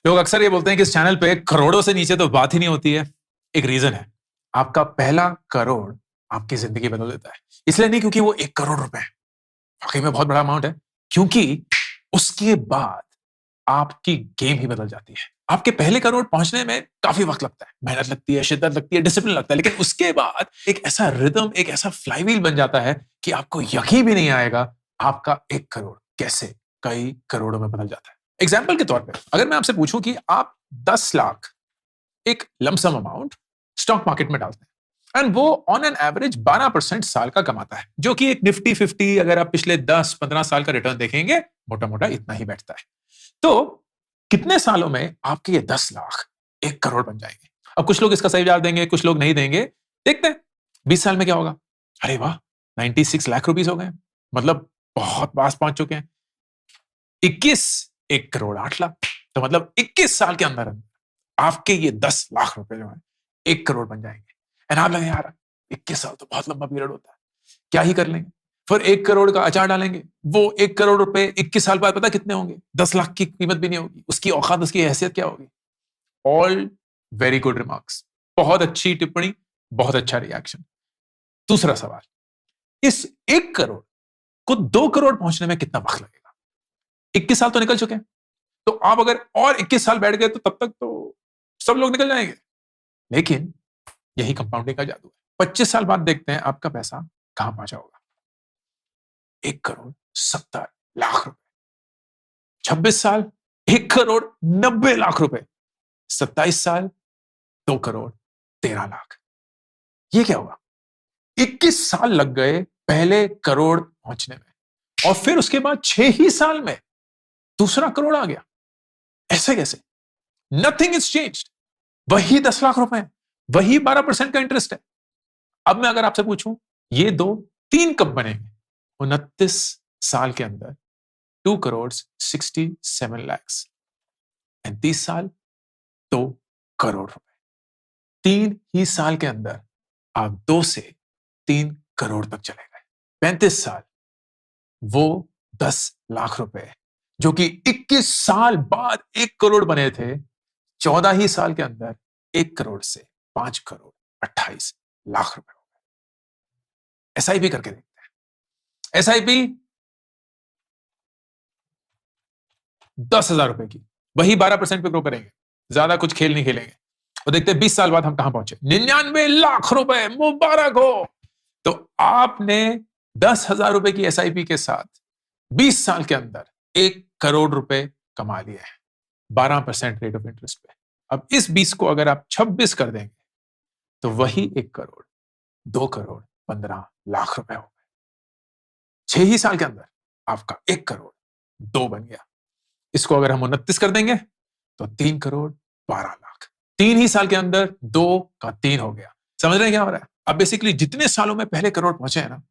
लोग अक्सर ये बोलते हैं कि इस चैनल पे करोड़ों से नीचे तो बात ही नहीं होती है। एक रीजन है, आपका पहला करोड़ आपकी जिंदगी बदल देता है। इसलिए नहीं क्योंकि वो 1 करोड़ रुपए है, वाकई में बहुत बड़ा अमाउंट है, क्योंकि उसके बाद आपकी गेम ही बदल जाती है। आपके पहले करोड़ पहुंचने में काफी वक्त लगता है, मेहनत लगती है, शिद्दत लगती है, डिसिप्लिन लगता है, लेकिन उसके बाद एक ऐसा रिदम, एक ऐसा फ्लाईव्हील बन जाता है कि आपको यकीन भी नहीं आएगा आपका 1 करोड़ कैसे कई करोड़ों में बदल जाता है। एग्जाम्पल के तौर पे अगर मैं आपसे पूछूं कि आप 10 लाख एक लमसम अमाउंट स्टॉक मार्केट में डालते हैं एंड वो ऑन एन एवरेज 12% साल का कमाता है, जो कि एक निफ्टी 50 अगर आप पिछले 10-15 साल का रिटर्न देखेंगे मोटा मोटा इतना ही बैठता है। तो कितने सालों में आपके ये 10 लाख 1 करोड़ बन जाएंगे? अब कुछ लोग इसका सही जवाब देंगे, कुछ लोग नहीं देंगे। देखते हैं 20 साल में क्या होगा। अरे वाह, 96 लाख रुपीस हो गए, मतलब बहुत पास पहुंच चुके हैं। 21 1 करोड़ 8 लाख, तो मतलब 21 साल के अंदर आपके ये 10 लाख रुपए जो है 1 करोड़ बन जाएंगे। एंड आप लगे यार 21 साल तो बहुत लंबा पीरियड होता है, क्या ही कर लेंगे। फिर 1 करोड़ का अचार डालेंगे, वो 1 करोड़ रुपए 21 साल बाद पता कितने होंगे? 10 लाख की कीमत भी नहीं होगी। उसकी औकात, उसकी हैसियत क्या होगी? ऑल वेरी गुड रिमार्क्स, बहुत अच्छी टिप्पणी, बहुत अच्छा रिएक्शन। दूसरा सवाल, इस 1 करोड़ को 2 करोड़ पहुंचने में कितना वक्त लगेगा? 21 साल तो निकल चुके हैं, तो आप अगर और 21 साल बैठ गए तो तब तक तो सब लोग निकल जाएंगे। लेकिन यही कंपाउंडिंग का जादू है। 25 साल बाद देखते हैं आपका पैसा कहां पहुंचा होगा। 1 करोड़ 70 लाख रुपए। 26 साल 1 करोड़ 90 लाख रुपए। 27 साल 2 करोड़ 13 लाख। ये क्या हुआ? 21 साल लग गए पहले करोड़ पहुंचने में, और फिर उसके बाद 6 ही साल में दूसरा करोड़ आ गया। ऐसे कैसे? नथिंग इज चेंज्ड, वही 10 लाख रुपए, वही 12% का इंटरेस्ट है। अब मैं अगर आपसे पूछूं ये दो 3 कब बनेंगे? 29 साल के अंदर 2 करोड़ 67 लाख, 35 साल 2 करोड़ रुपए। 3 ही साल के अंदर आप 2 से 3 करोड़ तक चले गए। 35 साल वो 10 लाख रुपए, जो कि 21 साल बाद 1 करोड़ बने थे, 14 ही साल के अंदर 1 करोड़ से 5 करोड़ 28 लाख रुपए हो गए। एसआईपी करके देखते हैं। एसआईपी 10,000 रुपए की, वही 12% पे ग्रो करेंगे, ज्यादा कुछ खेल नहीं खेलेंगे, और देखते हैं 20 साल बाद हम कहां पहुंचे। 99 लाख रुपए, मुबारक हो। तो आपने 10,000 रुपए की एसआईपी के साथ 20 साल के अंदर 1 करोड़ रुपए कमा लिए हैं, 12% रेट ऑफ इंटरेस्ट पे। अब इस 20 को अगर आप 26 कर देंगे तो वही 1 करोड़ 2 करोड़ 15 लाख रुपए हो गए। 6 ही साल के अंदर आपका 1 करोड़ 2 बन गया। इसको अगर हम 29 कर देंगे तो 3 करोड़ 12 लाख। 3 ही साल के अंदर 2 का 3 हो गया। समझ रहे हैं क्या हो रहा है? अब बेसिकली जितने सालों में पहले करोड़ पहुंचे हैं ना,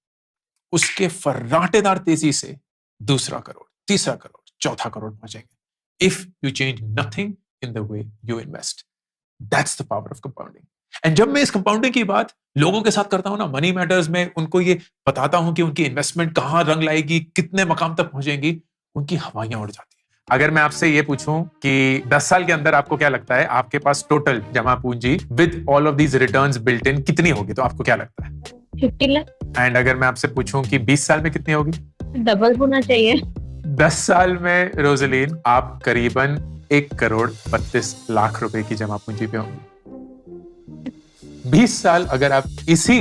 उसके फर्राटेदार तेजी से दूसरा करोड़, तीसरा करोड़, चौथा करोड़ पहुंचेंगे। If you change nothing in the way you invest, that's the power of compounding. And जब मैं इस कंपाउंडिंग की बात लोगों के साथ करता हूं ना, मनी मैटर्स में, उनको ये बताता हूं कि उनकी इन्वेस्टमेंट कहां रंग लाएगी, कितने मकाम तक पहुंचेंगी, उनकी हवाइयां उड़ जाती हैं। अगर मैं आपसे ये पूछूं कि 10 साल के अंदर आपको क्या लगता है आपके पास टोटल जमा पूंजी with all of these returns built in कितनी होगी, तो आपको क्या लगता है? 50 लाख। एंड अगर मैं आपसे पूछूं कि 20 साल में कितनी होगी? डबल होना चाहिए। 10 साल में रोजलीन आप करीबन 1 करोड़ 32 लाख रुपए की जमा पूंजी पे होंगी। 20 साल अगर आप इसी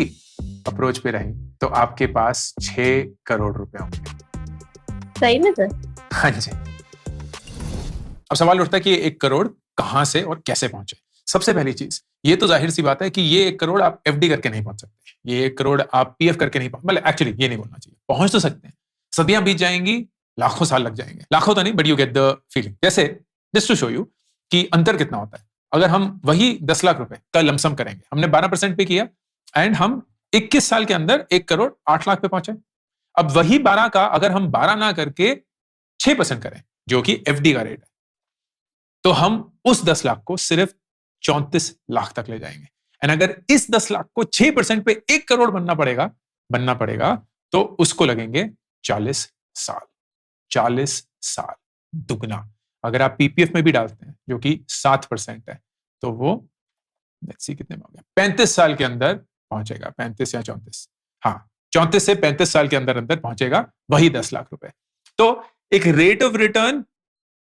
अप्रोच पे रहें तो आपके पास 6 करोड़ रुपए होंगे। सही में सर? हाँ जी। अब सवाल उठता है कि 1 करोड़ कहां से और कैसे पहुंचे। सबसे पहली चीज, ये तो जाहिर सी बात है कि ये 1 करोड़ आप एफडी करके नहीं पहुंच सकते, ये 1 करोड़ आप पीएफ करके नहीं पहुंच, मतलब एक्चुअली ये नहीं बोलना चाहिए, पहुंच तो सकते हैं, सदियां बीत जाएंगी, लाखों साल लग जाएंगे, लाखों तो नहीं but you get the feeling. जैसे जस्ट टू शो यू कि अंतर कितना होता है, अगर हम वही 10 लाख रुपए का लमसम करेंगे, हमने 12% पे किया एंड हम 21 साल के अंदर 1 करोड़ 8 लाख पे पहुंचे। अब वही 12 का अगर हम 12 ना करके 6% करें, जो कि एफडी का रेट है, तो हम उस 10 लाख को सिर्फ 34 लाख तक ले जाएंगे। एंड अगर इस 10 लाख को 6% पे 1 करोड़ बनना पड़ेगा तो उसको लगेंगे 40 साल। 40 साल दुगना। अगर आप पीपीएफ में भी डालते हैं जो कि 7% है, तो वो लेट्स सी कितने में हो गया, 35 साल के अंदर पहुंचेगा, 35 या 34, हाँ 34 से 35 साल के अंदर अंदर पहुंचेगा, वही 10 लाख रुपए। तो एक रेट ऑफ रिटर्न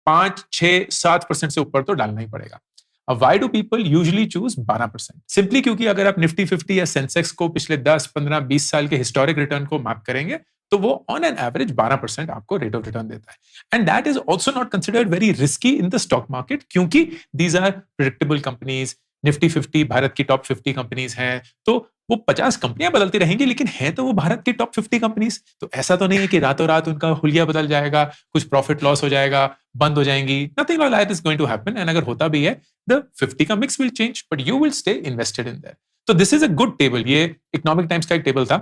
5, 6, 7% से ऊपर तो डालना ही पड़ेगा। अब why do people usually choose 12%? Simply क्योंकि अगर आप निफ्टी 50 या सेंसेक्स को पिछले 10, 15, 20 साल के हिस्टोरिक रिटर्न को मैप करेंगे तो वो ऑन एन एवरेज 12% आपको रेट ऑफ रिटर्न देता है। And that is also not considered very risky in the stock market, क्योंकि these are predictable companies. Nifty 50 Bharat की टॉप 50 कंपनीज हैं, तो वो 50 कंपनियां बदलती रहेंगी, लेकिन है तो वो भारत की टॉप 50 कंपनीज। तो ऐसा तो नहीं है कि रातों रात उनका हुलिया बदल जाएगा, कुछ प्रॉफिट लॉस हो जाएगा, बंद हो जाएंगी। Nothing like that is going to happen. And अगर होता भी है, द 50 का mix will change, but you will stay invested in that. तो this is a good table. ये इकोनॉमिक टाइम्स का एक टेबल था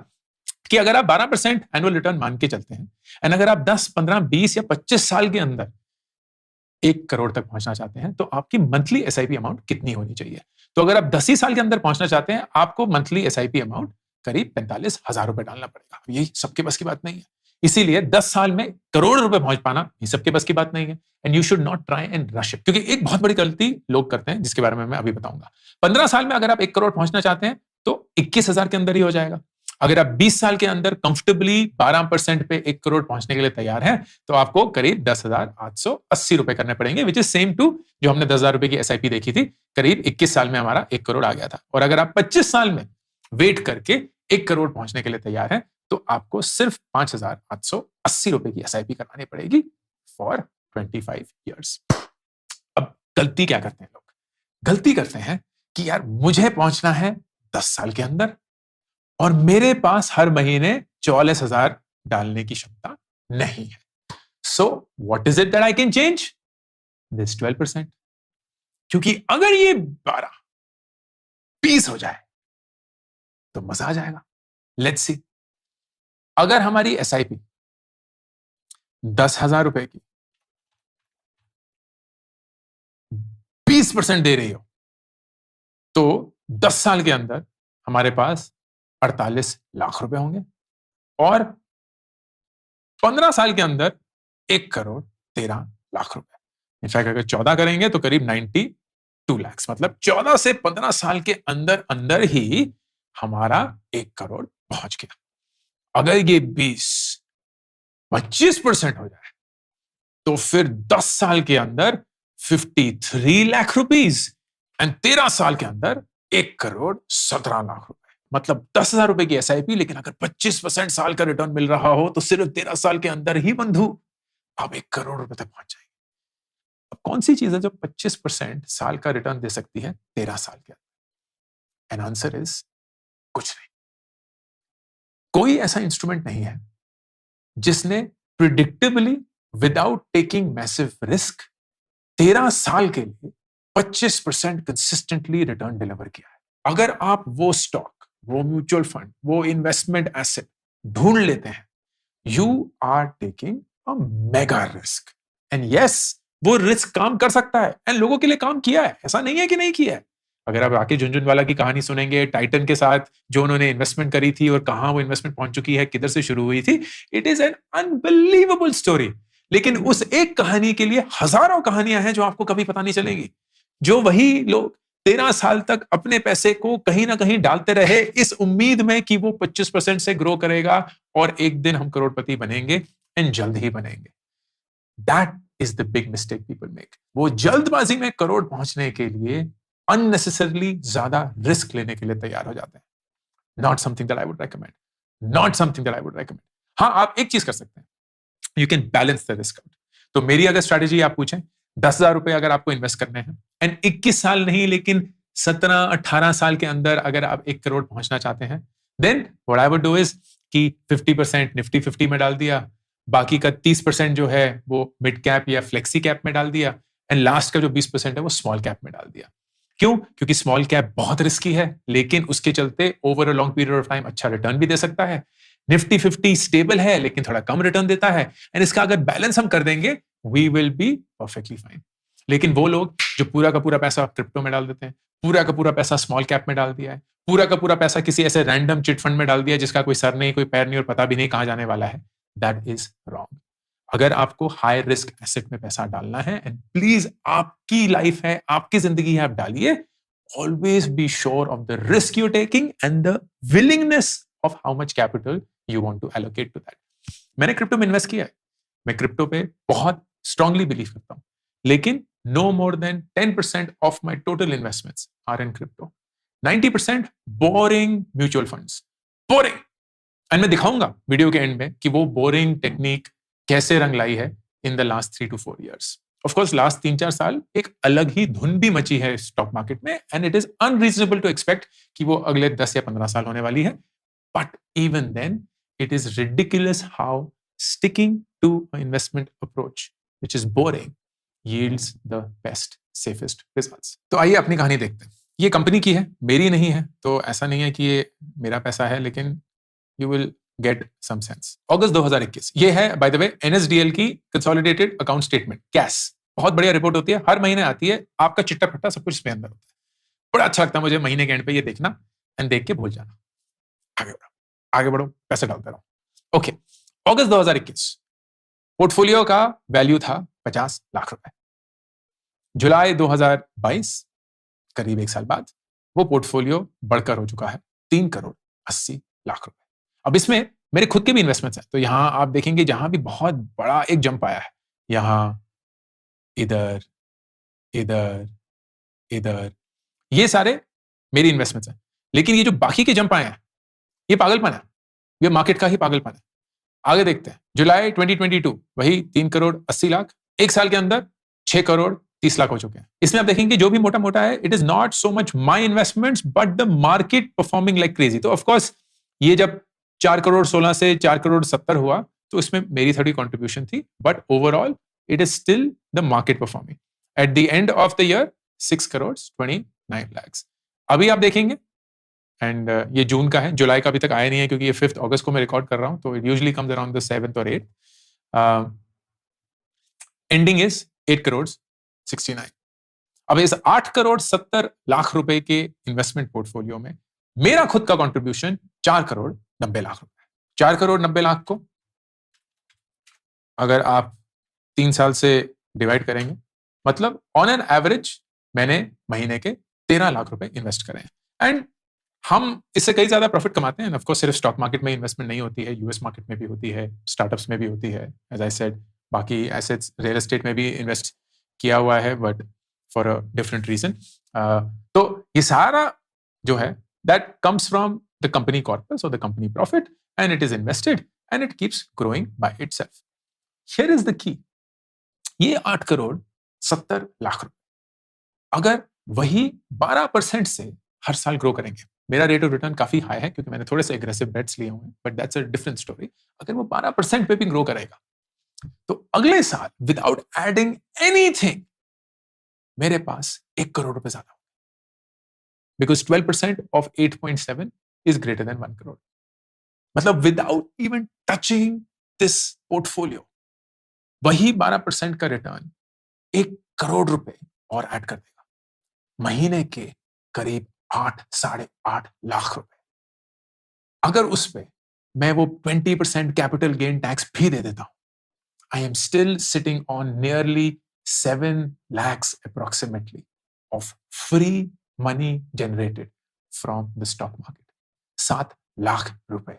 कि अगर आप 12% एनुअल रिटर्न मान के चलते हैं, एंड अगर आप 10, 15, 20 या 25 साल के अंदर 1 करोड़ तक पहुंचना चाहते हैं, तो आपकी मंथली एसआईपी अमाउंट कितनी होनी चाहिए? तो अगर आप 10 ही साल के अंदर पहुंचना चाहते हैं, आपको मंथली एसआईपी अमाउंट करीब 45,000 रुपए डालना पड़ेगा। ये सबके बस की बात नहीं है। इसीलिए 10 साल में करोड़ रुपए पहुंच पाना ये सबके बस की बात नहीं है। And you should not try and rush it, क्योंकि एक बहुत बड़ी गलती लोग करते हैं जिसके बारे में मैं अभी बताऊंगा। 15 साल में अगर आप 1 करोड़ पहुंचना चाहते हैं तो 21,000 के अंदर ही हो जाएगा। अगर आप 20 साल के अंदर कंफर्टेबली 12% पे 1 करोड़ पहुंचने के लिए तैयार हैं, तो आपको करीब 10,880 रुपए करने पड़ेंगे, विच इज सेम टू जो हमने 10,000 रुपए की एसआईपी देखी थी। करीब 21 साल में हमारा 1 करोड़ आ गया था। और अगर आप 25 साल में वेट करके 1 करोड़ पहुंचने के लिए तैयार हैं, तो आपको सिर्फ 5,880 रुपए की एसआईपी करवानी पड़ेगी फॉर 25 ईयर्स। अब गलती क्या करते हैं लोग? गलती करते हैं कि यार मुझे पहुंचना है 10 साल के अंदर और मेरे पास हर महीने 44,000 डालने की क्षमता नहीं है। So what is it that I can change? This 12%। क्योंकि अगर ये 12, 20 हो जाए तो मजा आ जाएगा। लेट्स सी, अगर हमारी एसआईपी 10,000 रुपए की 20% दे रही हो, तो 10 साल के अंदर हमारे पास 48 लाख रुपए होंगे और 15 साल के अंदर 1 करोड़ 13 लाख रुपए। इनफैक्ट अगर 14 करेंगे तो करीब 92 लाख, मतलब 14 से 15 साल के अंदर अंदर ही हमारा 1 करोड़ पहुंच गया। अगर ये 25% हो जाए तो फिर 10 साल के अंदर 53 लाख रुपीज एंड 13 साल के अंदर 1 करोड़ 17 लाख रुपए। मतलब 10,000 रुपए की एसआईपी, लेकिन अगर 25% साल का रिटर्न मिल रहा हो तो सिर्फ 13 साल के अंदर ही बंधु आप 1 करोड़ रुपए तक पहुंच जाएंगे। अब कौन सी चीज है जो 25% साल का रिटर्न दे सकती है 13 साल के अंदर? एन आंसर इज कुछ नहीं। कोई ऐसा इंस्ट्रूमेंट नहीं है जिसने प्रिडिक्टेबली विदाउट टेकिंग मैसिव रिस्क 13 साल के लिए 25% कंसिस्टेंटली रिटर्न डिलीवर किया है। अगर आप वो स्टॉक, वो म्यूचुअल फंड, वो इन्वेस्टमेंट एसेट ढूंढ लेते हैं, you are taking a mega risk. And yes, वो रिस्क काम कर सकता है एंड लोगों के लिए काम किया है, ऐसा नहीं है कि नहीं किया है। अगर आप राकेश झुनझुनवाला की कहानी सुनेंगे, टाइटन के साथ जो उन्होंने इन्वेस्टमेंट करी थी और कहां वो इन्वेस्टमेंट पहुंच चुकी है, किधर से शुरू हुई थी, it is an unbelievable story. लेकिन उस एक कहानी के लिए हजारों कहानियां हैं जो आपको कभी पता नहीं चलेंगी। जो वही लोग 13 साल तक अपने पैसे को कहीं ना कहीं डालते रहे इस उम्मीद में कि वो 25% से ग्रो करेगा और एक दिन हम करोड़पति बनेंगे, एंड जल्द ही बनेंगे। That is the big mistake people make. वो जल्दबाजी में करोड़ पहुंचने के लिए अननेसेसरली ज्यादा रिस्क लेने के लिए तैयार हो जाते हैं। Not something that I would recommend, not something that I would recommend. हाँ, आप एक चीज कर सकते हैं, you can balance the risk out. तो मेरी अगर स्ट्रैटेजी आप पूछें, 10,000 रुपए अगर आपको इन्वेस्ट करने हैं एंड 21 साल नहीं लेकिन 17-18 साल के अंदर अगर आप 1 करोड़ पहुंचना चाहते हैं, then what I would do is कि 50% निफ्टी 50 में डाल दिया, बाकी का 30% जो है वो मिड कैप या फ्लेक्सी कैप में डाल दिया, एंड लास्ट का जो 20% है वो स्मॉल कैप में डाल दिया। क्यों? क्योंकि स्मॉल कैप बहुत रिस्की है, लेकिन उसके चलते over a long period of time अच्छा रिटर्न भी दे सकता है। निफ्टी 50 स्टेबल है लेकिन थोड़ा कम रिटर्न देता है, एंड इसका अगर बैलेंस हम कर देंगे, we will be perfectly fine. लेकिन वो लोग जो पूरा का पूरा पैसा क्रिप्टो में डाल देते हैं, पूरा का पूरा पैसा स्मॉल कैप में डाल दिया है, पूरा का पूरा पैसा किसी ऐसे रैंडम चिट फंड में डाल दिया जिसका कोई सर नहीं, कोई पैर नहीं और पता भी नहीं कहां जाने वाला है, दैट इज रॉन्ग। अगर आपको हाई रिस्क एसेट में पैसा डालना है, एंड प्लीज आपकी लाइफ है, आपकी जिंदगी है, आप डालिए, always be sure of the risk you taking and the willingness of how much capital you want to allocate to that. मैंने क्रिप्टो में इन्वेस्ट किया है, मैं क्रिप्टो पे बहुत स्ट्रांगली बिलीव करता हूं, लेकिन no more than 10% of my total investments are in crypto. 90% boring mutual funds, boring. And मैं दिखाऊंगा वीडियो के एंड में कि वो बोरिंग टेक्निक कैसे रंग लाई है in the last 3 to 4 years। Of course last 3-4 साल एक अलग ही धुन भी मची है स्टॉक मार्केट में, and it is unreasonable to expect कि वो अगले 10 या 15 साल होने वाली है। But even then it is ridiculous how sticking to an investment approach which is boring yields the best safest results। तो आइए अपनी कहानी देखते हैं। ये कंपनी की है, मेरी नहीं है, तो ऐसा नहीं है कि ये मेरा पैसा है, लेकिन you will get some sense। अगस्त 2021 ये है बाय द वे NSDL की कंसोलिडेटेड अकाउंट स्टेटमेंट, कैश। बहुत बढ़िया रिपोर्ट होती है, हर महीने आती है, आपका चिट्टा फट्टा सब कुछ इसमें अंदर होता है। बड़ा अच्छा लगता है मुझे महीने के एंड पे ये देखना एंड देख के भूल जाना। आगे बढ़ो, पैसे डालते रहो। ओके, अगस्त 2021 पोर्टफोलियो का वैल्यू था 50 लाख रुपए। जुलाई 2022 करीब 1 साल बाद वो पोर्टफोलियो बढ़कर हो चुका है 3 करोड़ 80 लाख रुपए। अब इसमें मेरे खुद के भी इन्वेस्टमेंट्स हैं, तो यहां आप देखेंगे जहां भी बहुत बड़ा एक जंप आया है, यहां, इधर, इधर, इधर, ये सारे मेरी इन्वेस्टमेंट्स हैं। लेकिन ये जो बाकी के जंप आए हैं, ये पागलपन है, ये मार्केट का ही पागलपन है। आगे देखते हैं, जुलाई 2022 वही 3 करोड़ 80 लाख, 1 साल के अंदर 6 करोड़ 30 लाख हो चुके हैं। इसमें आप देखेंगे जो भी मोटा मोटा है, it is not so much my investments but the market performing like crazy. तो ऑफकोर्स ये जब 4 करोड़ 16 से 4 करोड़ 70 हुआ, तो इसमें मेरी थोड़ी कॉन्ट्रीब्यूशन थी, but overall it is still the market performing. At the end of the year 6 crore 29 lakh. अभी आप देखेंगे, एंड ये जून का है, जुलाई का अभी तक आया नहीं है क्योंकि ये 5 अगस्त को मैं रिकॉर्ड कर रहा हूं, तो it usually comes around the 7th or 8th। Ending is 8 crore 69। अब इस 8 करोड़ 70 लाख रुपए के इन्वेस्टमेंट पोर्टफोलियो में मेरा खुद का कंट्रीब्यूशन 4 करोड़ 90 लाख रुपए। 4 करोड़ 90 लाख को अगर आप 3 साल से डिवाइड करेंगे, मतलब ऑन एन एवरेज मैंने महीने के 13 लाख रुपए इन्वेस्ट करे हैं। एंड हम इससे कई ज्यादा प्रॉफिट कमाते हैं। ऑफ कोर्स सिर्फ स्टॉक मार्केट में इन्वेस्टमेंट नहीं होती है, यूएस मार्केट में भी होती है, स्टार्टअप्स में भी होती है, एज आई सेड, बाकी एसेट्स रियल एस्टेट में भी इन्वेस्ट किया हुआ है, but for a different reason. तो ये सारा जो है that comes from the company corpus और the company profit, and it is invested and it keeps growing by itself. Here is the key, ये 8 करोड़ 70 लाख रुपए अगर वही 12% से हर साल ग्रो करेंगे, मेरा रेट ऑफ रिटर्न काफी हाई है क्योंकि मैंने थोड़े से एग्रेसिव बेट्स लिए हुए हैं, but that's a different story. अगर वो 12% पे भी ग्रो करेगा, तो अगले साल विदाउट एडिंग एनीथिंग मेरे पास 1 करोड़ रुपए ज्यादा होगा, because 12% of 8.7 is greater than 1 crore. मतलब without even touching this portfolio, वही 12% का रिटर्न 1 करोड़ रुपए और ऐड कर देगा, महीने के करीब 8-8.5 लाख रुपए। अगर उस पे मैं वो 20% कैपिटल गेन टैक्स भी दे देता हूं, I am still sitting on nearly 7 lakhs approximately of free money generated from the stock market। 7 lakh रुपए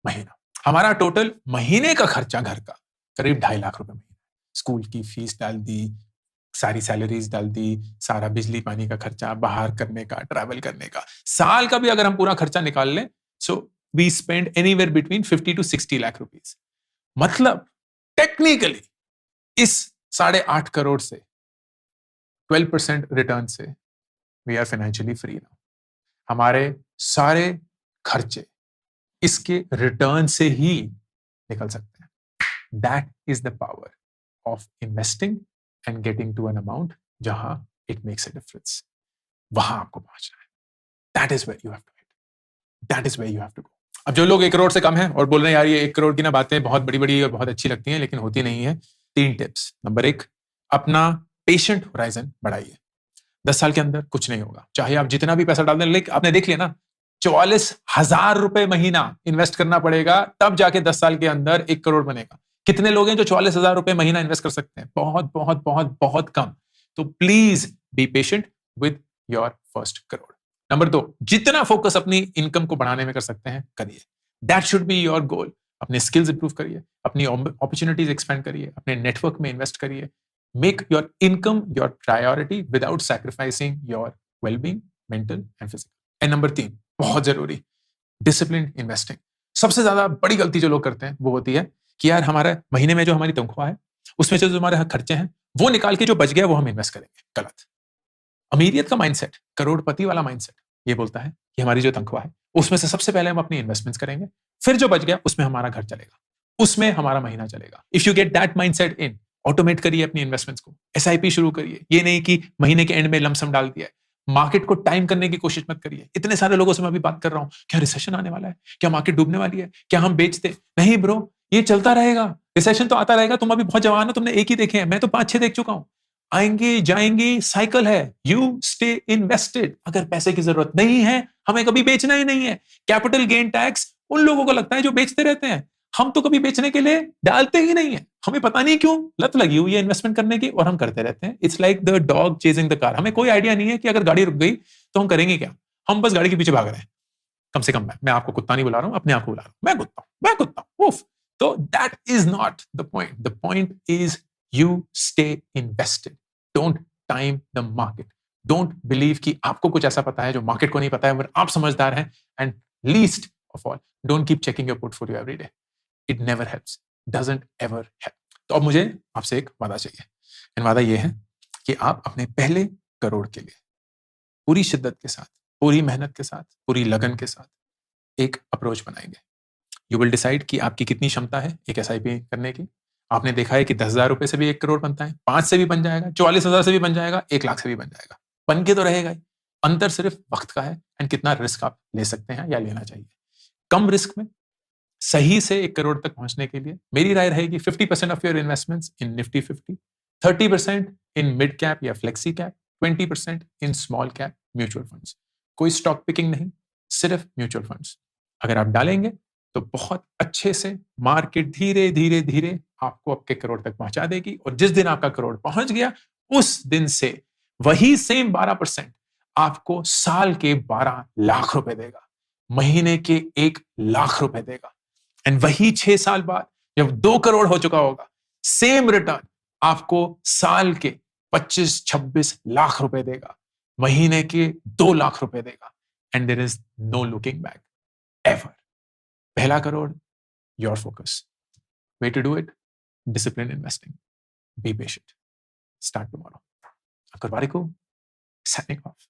महीना। हमारा टोटल महीने का खर्चा घर का करीब 2.5 लाख रुपए महीना। स्कूल की फीस डाल दी, सारी सैलरीज डाल दी, सारा बिजली पानी का खर्चा, बाहर करने का, ट्रैवल करने का, साल का भी अगर हम पूरा खर्चा निकाल लें, so we spend anywhere between 50 to 60 lakh rupees. मतलब टेक्निकली इस 8.5 करोड़ से 12% रिटर्न से we are financially free now. हमारे सारे खर्चे इसके रिटर्न से ही निकल सकते हैं। That is the power of investing and getting to an amount जहां it makes a difference। वहां आपको पहुंचना है। That is where you have to hit। That is where you have to go। अब जो लोग 1 करोड़ से कम हैं और बोल रहे हैं यार ये 1 करोड़ की ना बातें बहुत बड़ी बड़ी और बहुत अच्छी लगती हैं, लेकिन होती नहीं है। 3 टिप्स। नंबर 1, अपना पेशेंट होराइजन बढ़ाइए। 10 साल के अंदर कुछ नहीं होगा, चाहे आप जितना भी पैसा डाल दें। लेकिन आपने देख लिया ना, 44,000 रुपए महीना इन्वेस्ट करना पड़ेगा, तब जाके 10 साल के अंदर 1 करोड़ बनेगा। कितने लोग हैं जो 44,000 रुपए महीना इन्वेस्ट कर सकते हैं? बहुत बहुत बहुत बहुत कम। तो please be patient with your first crore. Number 2, जितना फोकस अपनी इनकम को बढ़ाने में कर सकते हैं करिए। That should be your goal. अपने स्किल्स इंप्रूव करिए, अपनी अपॉर्चुनिटीज एक्सपेंड करिए, अपने नेटवर्क में इन्वेस्ट करिए। Make your income your priority without sacrificing your wellbeing, mental and physical. And number 3, बहुत जरूरी, डिसिप्लिन इन्वेस्टिंग। सबसे ज्यादा बड़ी गलती जो लोग करते हैं वो होती है कि यार हमारे महीने में जो हमारी तनख्वाह है उसमें से जो हमारे खर्चे हैं वो निकाल के जो बच गया वो हम इन्वेस्ट करेंगे। गलत। अमीरियत का माइंडसेट, करोड़पति वाला माइंडसेट ये बोलता है कि हमारी जो तनख्वाह है उसमें से सबसे पहले हम अपनी इन्वेस्टमेंट्स करेंगे, फिर जो बच गया उसमें हमारा घर चलेगा, उसमें हमारा महीना चलेगा। If you get that mindset in, automate करिए अपनी इन्वेस्टमेंट्स को, एसआईपी शुरू करिए। ये नहीं कि महीने के एंड में लमसम डाल दिया है। मार्केट को टाइम करने की कोशिश मत करिए। इतने सारे लोगों से मैं अभी बात कर रहा हूं, क्या रिसेशन आने वाला है, क्या मार्केट डूबने वाली है, क्या हम बेचते? नहीं ब्रो, ये चलता रहेगा। रिसेशन तो आता रहेगा। तुम अभी बहुत जवान हो, तुमने एक ही देखे हैं, मैं तो 5-6 देख चुका हूं। आएंगे जाएंगे, साइकिल है। You stay invested. अगर पैसे की जरूरत नहीं है, हमें कभी बेचना ही नहीं है। कैपिटल गेन टैक्स उन लोगों को लगता है जो बेचते रहते हैं। हम तो कभी बेचने के लिए डालते ही नहीं है। हमें पता नहीं क्यों लत लगी हुई है इन्वेस्टमेंट करने की और हम करते रहते हैं। It's like the dog chasing the car. हमें कोई आइडिया नहीं है कि अगर गाड़ी रुक गई तो हम करेंगे क्या। हम बस गाड़ी के पीछे भाग रहे हैं। कम से कम मैं आपको कुत्ता नहीं बुला रहा हूं, अपने आप को बुला रहा हूं। मैं कुत्ता हूं। उफ। तो that is not the point. The point is you stay invested. Don't time the market. Don't believe कि आपको कुछ ऐसा पता है जो मार्केट को नहीं पता है, मगर आप समझदार हैं। And least of all, don't keep checking your portfolio every day. It never helps, doesn't ever help. तो अब मुझे आपसे एक वादा चाहिए। एंड वादा ये है कि आप अपने पहले करोड़ के लिए पूरी शिद्दत के साथ, पूरी मेहनत के साथ, पूरी लगन के साथ एक अप्रोच बनाएंगे। यू विल डिसाइड कि आपकी कितनी क्षमता है एक एसआईपी करने की। आपने देखा है कि 10,000 रुपए से भी 1 करोड़ बनता है, 5 से भी बन जाएगा, 44,000 से भी बन जाएगा, 1 लाख से भी बन जाएगा। बन के तो रहेगा ही। अंतर सिर्फ वक्त का है एंड कितना रिस्क आप ले सकते हैं या लेना चाहिए। कम रिस्क में सही से 1 करोड़ तक पहुंचने के लिए मेरी राय रहेगी 50% of your investments in Nifty 50, 30% in mid cap या flexi cap, 20% in small cap mutual funds. कोई स्टॉक पिकिंग नहीं, सिर्फ म्यूचुअल फंड्स। अगर आप डालेंगे तो बहुत अच्छे से मार्केट धीरे धीरे धीरे आपको आपके करोड़ तक पहुंचा देगी। और जिस दिन आपका करोड़ पहुंच गया उस दिन से वही सेम 12% आपको साल के 12 लाख रुपए देगा, महीने के 1 लाख रुपए देगा। एंड वही 6 साल बाद जब 2 करोड़ हो चुका होगा, सेम रिटर्न आपको साल के 25-26 लाख रुपए देगा, महीने के 2 लाख रुपए देगा। And there is no looking back ever. पहला crore, your focus. Way to do it, discipline investing, be patient, start tomorrow. अकर बारिको, साइनिंग ऑफ।